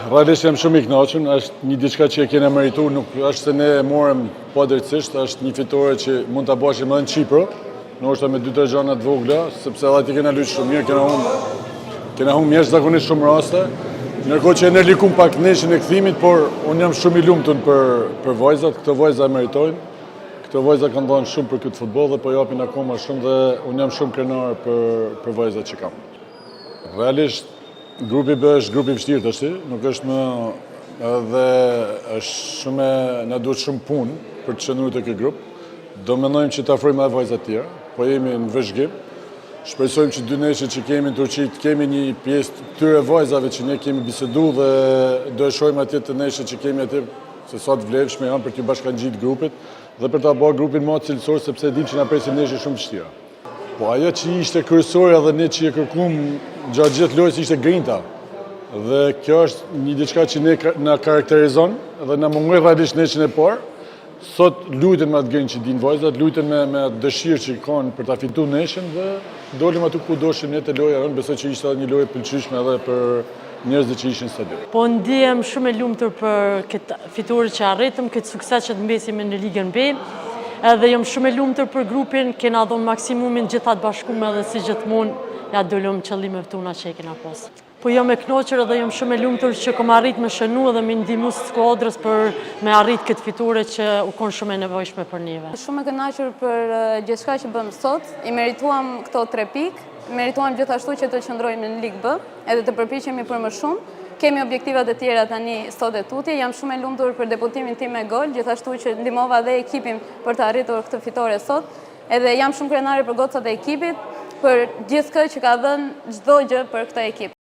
Realisht jam shumë i kënaqur, është një diçka që e kena merituar, nuk është se ne e morëm padrejtësisht, është një fitore që mund ta bashim edhe në Çipër, ndoshta me 2-3 gjana të vogla, sepse edhe aty kena luajtur shumë mirë, kena humbur jashtëzakonisht shumë raste. Ndërkohë që ne likum pak neshin e kthimit, por unë jam shumë i lumtur për vajzat, këto vajza meриtojnë. Këto vajza kanë dhënë shumë për këtë futboll dhe po japin akoma shumë dhe unë jam shumë krenar për vajzat që kam. Realisht grupi B është grupi i vështirë tash, nuk është më edhe është shumë na duhet shumë punë për të qenuar te ky grup. Do mendojmë që të afrojmë edhe vajza të tjera, po jemi në vëzhgim. Shpresojmë që 2 neshe që kemi në Turqi të kemi një pjesë të këtyre vajzave që ne kemi biseduar dhe do e shohim atje të neshe që kemi atje se sa të vlefshme janë për t'ju bashkangjitur grupit dhe për ta bërë grupin më të cilësor sepse dim që na presin neshe shumë vështira. Po ajo që ishte kryesorja dhe ne që e kërkuam gjatë gjithë lojës ishte grinta. Dhe kjo është një diçka që na karakterizon dhe na mungoi realisht neshin e parë. Sot luajten me atë grinjë që din vajzat, luajten me dëshirë që kanë për ta fituar neshin dhe dolim aty ku doshim ne te loja, besoj që ishte edhe një lojë pëlqyeshme edhe për njerëzit që ishin në stadium. Po ndihem shumë e lumtur për këtë fitore që arritëm, këtë sukses që të mbesim në Ligën B. Edhe jam shumë e lumtur për grupin, kena dhënë maksimumin gjithatë bashkuar edhe si gjithmonë ja dolëm qëllimet tona që e kena pas. Po jam e kënaqur edhe jam shumë e lumtur që kom arrit me shënu edhe me ndihmu skuadrës për me arrit këtë fitore që u kon shumë e nevojshme për neve. Shumë e kënaqur për gjithçka që bëm sot, i merituam këto 3 pikë, merituam gjithashtu që të qëndrojmë në Ligë B, edhe të përpiqemi për më shumë. Kemi objektivat e tjera tani sot e tutje, jam shumë e lumtur për debutimin tim me gol, gjithashtu që ndihmova dhe ekipin për të arritur këtë fitore sot, edhe jam shumë krenare për gocat e ekipit, për gjithçka që ka dhënë çdo gjë për këtë ekip.